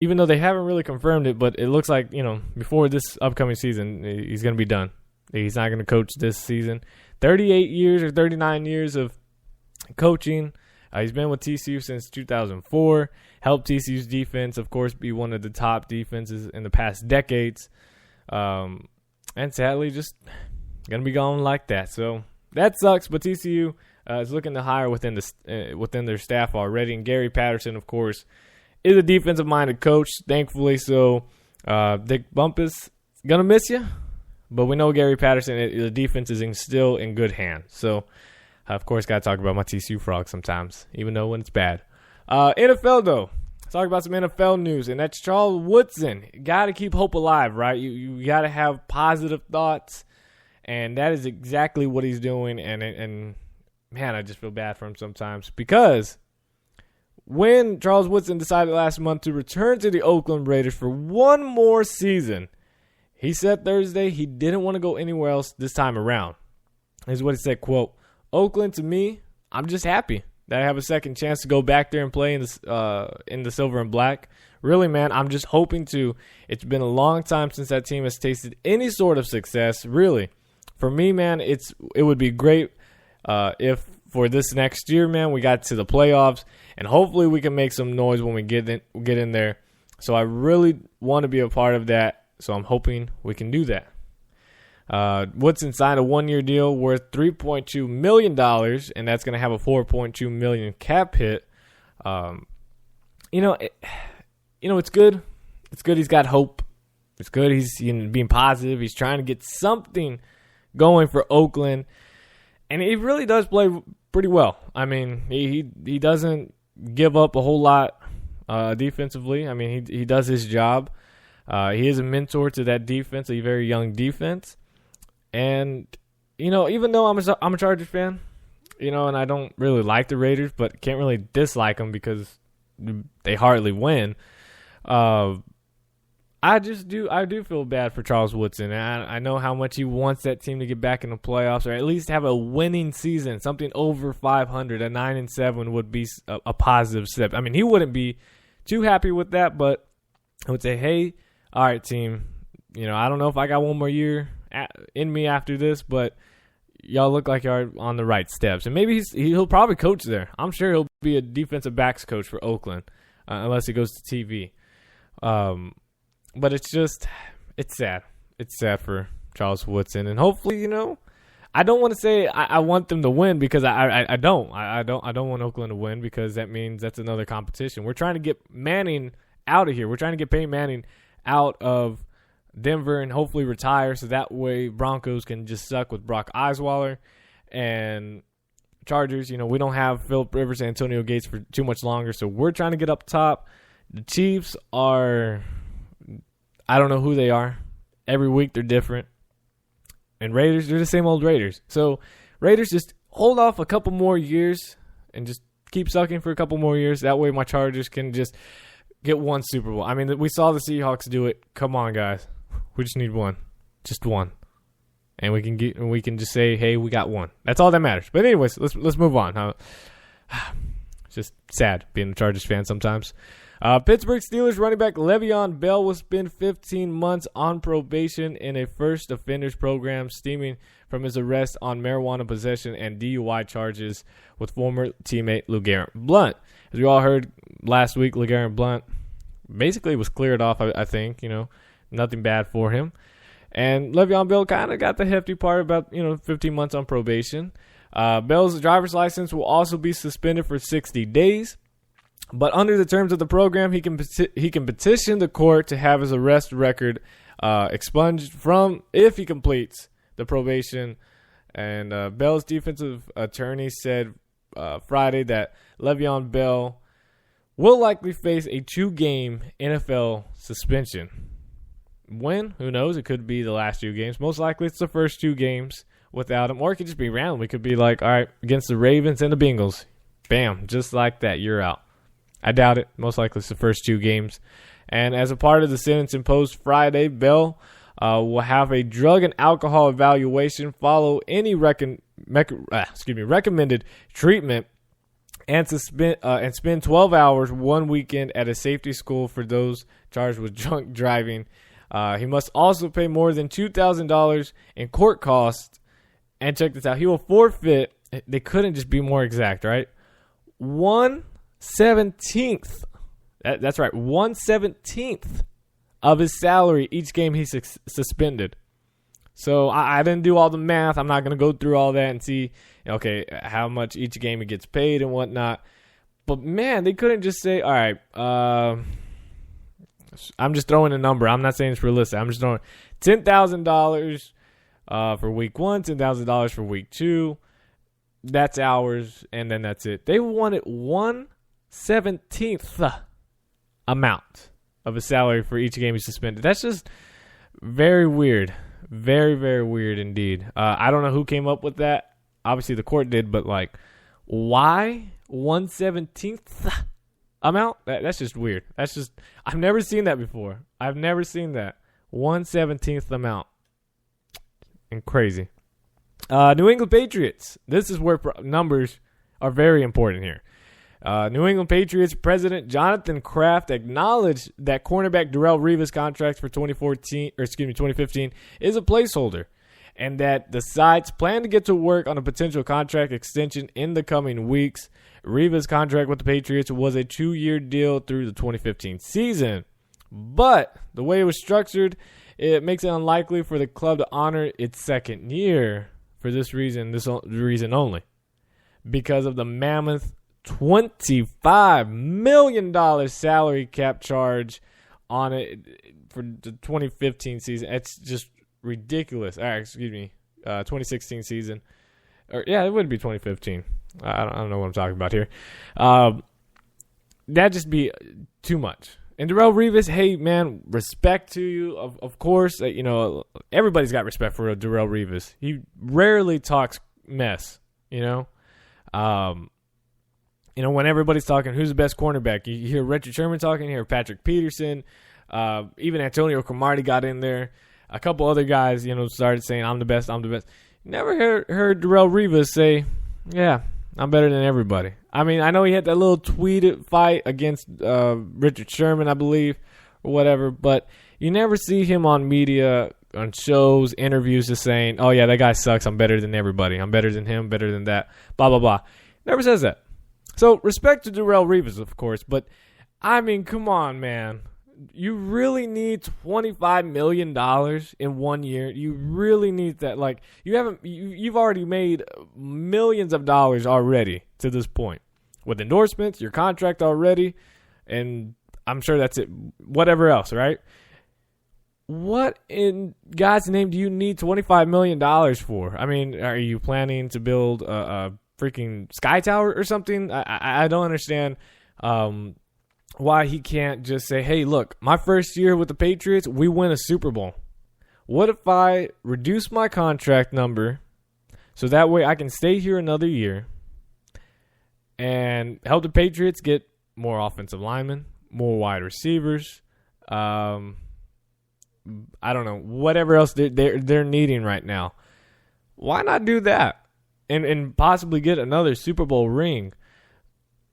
even though they haven't really confirmed it, but it looks like, before this upcoming season, he's going to be done. He's not going to coach this season. 38 years or 39 years of coaching. He's been with TCU since 2004. Helped TCU's defense, of course, be one of the top defenses in the past decades. And sadly, just going to be gone like that. So that sucks, but TCU is looking to hire within their staff already. And Gary Patterson, of course, is a defensive-minded coach, thankfully. So Dick Bumpus going to miss you. But we know Gary Patterson, the defense is still in good hands. So, of course, got to talk about my TCU Frogs sometimes, even though when it's bad. NFL, though. Let's talk about some NFL news, and that's Charles Woodson. Got to keep hope alive, right? You got to have positive thoughts, and that is exactly what he's doing. And man, I just feel bad for him sometimes because when Charles Woodson decided last month to return to the Oakland Raiders for one more season, he said Thursday he didn't want to go anywhere else this time around. Here's what he said, quote, "Oakland, to me, I'm just happy that I have a second chance to go back there and play in the silver and black. Really, man, I'm just hoping to. It's been a long time since that team has tasted any sort of success, really. For me, man, it would be great if for this next year, man, we got to the playoffs, and hopefully we can make some noise when we get in there. So I really want to be a part of that. So I'm hoping we can do that." Woodson signed a one-year deal worth $3.2 million, and that's going to have a $4.2 million cap hit. It's good. It's good he's got hope. It's good he's being positive. He's trying to get something going for Oakland, and he really does play pretty well. I mean, he doesn't give up a whole lot defensively. I mean, he does his job. He is a mentor to that defense, a very young defense. And, even though I'm a Chargers fan, and I don't really like the Raiders, but can't really dislike them because they hardly win. I do feel bad for Charles Woodson. And I know how much he wants that team to get back in the playoffs or at least have a winning season, something over 500. A 9-7 would be a positive step. I mean, he wouldn't be too happy with that, but I would say, hey, all right, team, I don't know if I got one more year in me after this, but y'all look like you're on the right steps. And maybe he'll probably coach there. I'm sure he'll be a defensive backs coach for Oakland unless he goes to TV. But it's sad. It's sad for Charles Woodson. And hopefully, I don't want to say I want them to win because I don't. I don't want Oakland to win because that means that's another competition. We're trying to get Manning out of here. We're trying to get Peyton Manning out of Denver and hopefully retire so that way Broncos can just suck with Brock Osweiler. And Chargers, we don't have Phillip Rivers and Antonio Gates for too much longer, so we're trying to get up top. The Chiefs are, I don't know who they are. Every week they're different. And Raiders, they're the same old Raiders. So Raiders, just hold off a couple more years and just keep sucking for a couple more years. That way my Chargers can just get one Super Bowl. I mean, we saw the Seahawks do it. Come on, guys. We just need one. Just one. And we can just say, hey, we got one. That's all that matters. But anyways, let's move on. It's just sad being a Chargers fan sometimes. Pittsburgh Steelers running back Le'Veon Bell will spend 15 months on probation in a first offenders program stemming from his arrest on marijuana possession and DUI charges with former teammate LeGarrette Blount. As we all heard last week, LeGarrette Blount basically was cleared off, I think, nothing bad for him. And Le'Veon Bell kind of got the hefty part about, 15 months on probation. Bell's driver's license will also be suspended for 60 days. But under the terms of the program, he can petition the court to have his arrest record expunged from if he completes the probation. And Bell's defensive attorney said Friday that Le'Veon Bell will likely face a 2-game NFL suspension. When? Who knows? It could be the last 2 games. Most likely it's the first 2 games without him. Or it could just be random. It could be like, all right, against the Ravens and the Bengals. Bam, just like that, you're out. I doubt it. Most likely it's the first 2 games. And as a part of the sentence imposed Friday, Bell will have a drug and alcohol evaluation, follow any recommended treatment, and spend 12 hours one weekend at a safety school for those charged with drunk driving. He must also pay more than $2,000 in court costs. And check this out. He will forfeit. They couldn't just be more exact, right? 1/17. That's right. 1/17 of his salary each game he's suspended. So I didn't do all the math. I'm not going to go through all that and see, okay, how much each game he gets paid and whatnot. But, man, they couldn't just say, all right, I'm just throwing a number. I'm not saying it's realistic. I'm just throwing $10,000 for week 1, $10,000 for week 2. That's hours, and then that's it. They wanted 1/17 amount of a salary for each game he suspended. That's just very weird. Very, very weird indeed. I don't know who came up with that. Obviously, the court did, but, like, why 1/17 amount? That's just weird. That's just, I've never seen that before. I've never seen that. 1/17 amount. And crazy. New England Patriots. This is where numbers are very important here. New England Patriots President Jonathan Kraft acknowledged that cornerback Darrelle Revis' contract for 2015 is a placeholder, and that the sides plan to get to work on a potential contract extension in the coming weeks. Revis' contract with the Patriots was a 2-year deal through the 2015 season, but the way it was structured, it makes it unlikely for the club to honor its second year for this reason only, because of the mammoth $25 million salary cap charge on it for the 2015 season. It's just ridiculous. 2016 season. It would be 2015. I don't know what I'm talking about here. That'd just be too much. And Darrelle Revis, hey, man, respect to you. Of course, everybody's got respect for Darrelle Revis. He rarely talks mess, when everybody's talking, who's the best cornerback? You hear Richard Sherman talking, you hear Patrick Peterson, even Antonio Cromartie got in there. A couple other guys, started saying, I'm the best. Never heard Darrelle Revis say, yeah, I'm better than everybody. I mean, I know he had that little tweeted fight against Richard Sherman, I believe, or whatever, but you never see him on media, on shows, interviews, just saying, oh, yeah, that guy sucks. I'm better than everybody. I'm better than him, better than that, blah, blah, blah. Never says that. So, respect to Darrelle Revis, of course, but, I mean, come on, man. You really need $25 million in 1 year. You really need that. Like, you've already made millions of dollars already to this point. With endorsements, your contract already, and I'm sure that's it. Whatever else, right? What in God's name do you need $25 million for? I mean, are you planning to build a freaking Sky Tower or something? I don't understand why he can't just say, hey, look, my first year with the Patriots, we win a Super Bowl. What if I reduce my contract number so that way I can stay here another year and help the Patriots get more offensive linemen, more wide receivers, I don't know, whatever else they're needing right now. Why not do that? And possibly get another Super Bowl ring.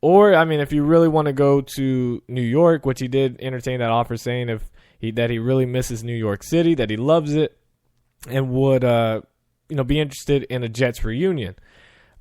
Or, I mean, if you really want to go to New York, which he did entertain that offer, saying that he really misses New York City, that he loves it, and would be interested in a Jets reunion.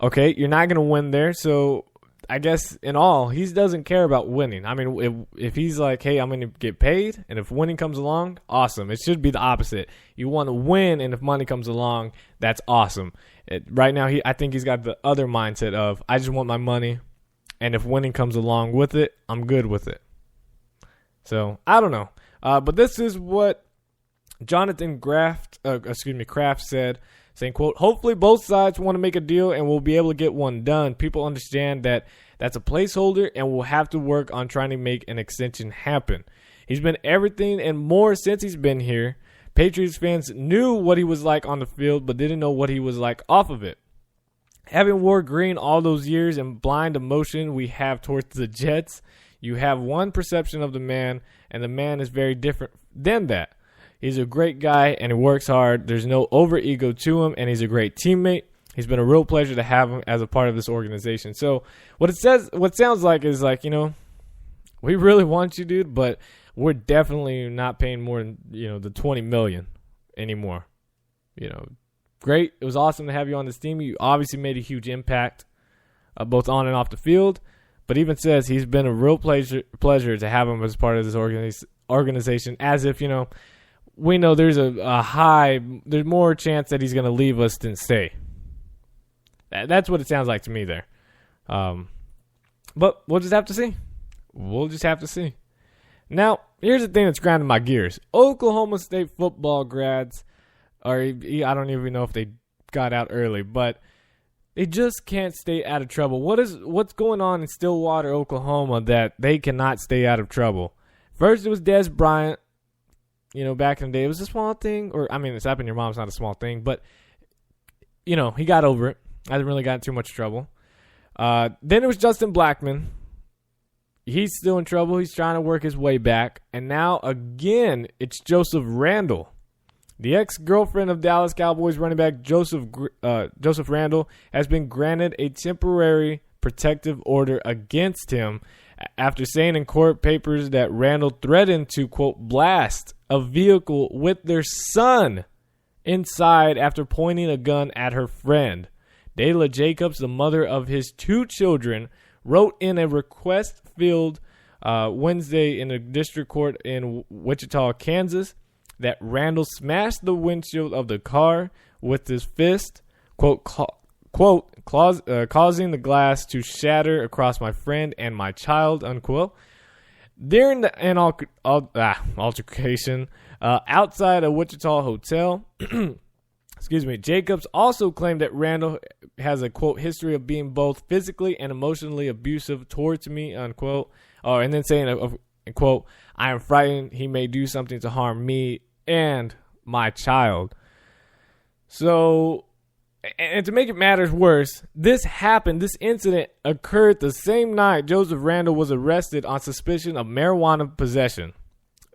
Okay, you're not going to win there, so I guess in all, he doesn't care about winning. I mean, if he's like, hey, I'm going to get paid, and if winning comes along, awesome. It should be the opposite. You want to win, and if money comes along, that's awesome. Right now, I think he's got the other mindset of, I just want my money, and if winning comes along with it, I'm good with it. So, I don't know. But this is what Jonathan Kraft said, saying, quote, hopefully both sides want to make a deal and we'll be able to get one done. People understand that that's a placeholder and we'll have to work on trying to make an extension happen. He's been everything and more since he's been here. Patriots fans knew what he was like on the field but didn't know what he was like off of it. Having wore green all those years and blind emotion we have towards the Jets, you have one perception of the man, and the man is very different than that. He's a great guy, and he works hard. There's no over-ego to him, and he's a great teammate. He's been a real pleasure to have him as a part of this organization. So what sounds like is like, we really want you, dude, but we're definitely not paying more than, the $20 million anymore. Great. It was awesome to have you on this team. You obviously made a huge impact, both on and off the field. But even says he's been a real pleasure to have him as part of this organization. As if, we know there's there's more chance that he's going to leave us than stay. That's what it sounds like to me there. But we'll just have to see. Now, here's the thing that's grinding my gears. Oklahoma State football grads, or I don't even know if they got out early, but they just can't stay out of trouble. What's going on in Stillwater, Oklahoma, that they cannot stay out of trouble? First, it was Des Bryant. Back in the day, it was a small thing. It's slapping your mom's not a small thing, but, he got over it. Hasn't really gotten too much trouble. Then it was Justin Blackman. He's still in trouble. He's trying to work his way back. And now, again, it's Joseph Randle. The ex-girlfriend of Dallas Cowboys running back Joseph Randle has been granted a temporary protective order against him after saying in court papers that Randle threatened to, quote, blast a vehicle with their son inside after pointing a gun at her friend. Dayla Jacobs, the mother of his 2 children, wrote in a request filed Wednesday in a district court in Wichita, Kansas, that Randle smashed the windshield of the car with his fist, quote, causing the glass to shatter across my friend and my child, unquote. During the altercation outside a Wichita hotel, Jacobs also claimed that Randle has a, quote, history of being both physically and emotionally abusive towards me, unquote. And then saying, quote, I am frightened he may do something to harm me and my child. So, and to make it matters worse, this incident occurred the same night Joseph Randle was arrested on suspicion of marijuana possession.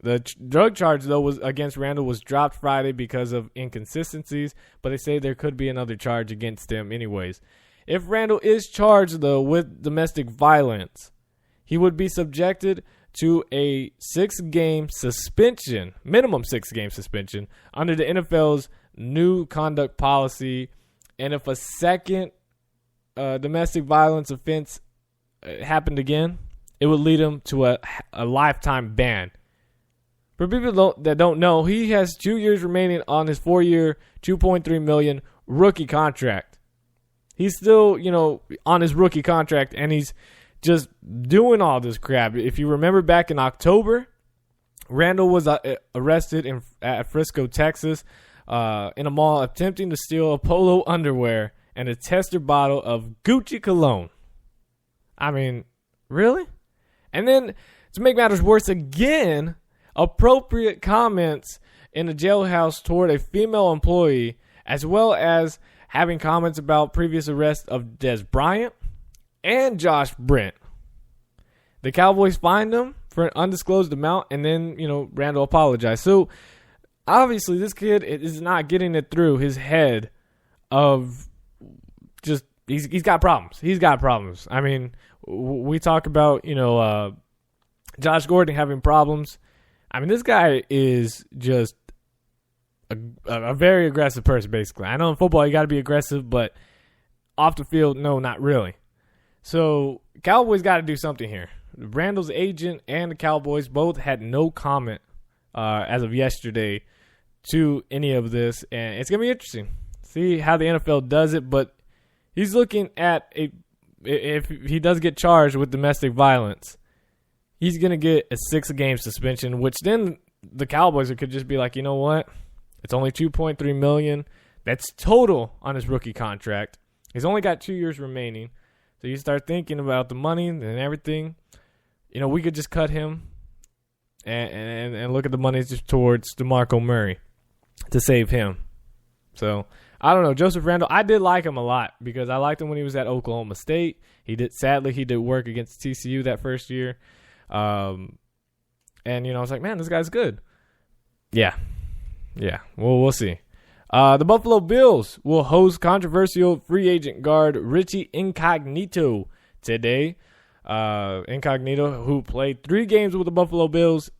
The drug charge, though, against Randle was dropped Friday because of inconsistencies, but they say there could be another charge against him anyways. If Randle is charged, though, with domestic violence, he would be subjected to a 6-game suspension, minimum 6-game suspension, under the NFL's new conduct policy. And if a second domestic violence offense happened again, it would lead him to a lifetime ban. For people that don't know, he has 2 years remaining on his 4-year, $2.3 million rookie contract. He's still, on his rookie contract, and he's just doing all this crap. If you remember back in October, Randle was arrested at Frisco, Texas, in a mall attempting to steal a polo underwear and a tester bottle of Gucci cologne. I mean, really? And then, to make matters worse again, appropriate comments in the jailhouse toward a female employee, as well as having comments about previous arrests of Des Bryant and Josh Brent. The Cowboys fined him for an undisclosed amount, and then, Randle apologized. So, obviously, this kid is not getting it through his head of just, he's got problems. He's got problems. I mean, we talk about, Josh Gordon having problems. I mean, this guy is just a very aggressive person, basically. I know in football you got to be aggressive, but off the field, no, not really. So, Cowboys got to do something here. Randle's agent and the Cowboys both had no comment as of yesterday to any of this, and it's going to be interesting. See how the NFL does it, but he's looking at if he does get charged with domestic violence, he's going to get a 6-game suspension, which then the Cowboys could just be like, you know what? It's only $2.3 million. That's total on his rookie contract. He's only got 2 years remaining. So you start thinking about the money and everything. We could just cut him and look at the money just towards DeMarco Murray to save him. So, I don't know. Joseph Randle, I did like him a lot because I liked him when he was at Oklahoma State. Sadly, he did work against TCU that first year. And, I was like, man, this guy's good. Yeah. Well, we'll see. The Buffalo Bills will host controversial free agent guard Richie Incognito today. Incognito, who played 3 games with the Buffalo Bills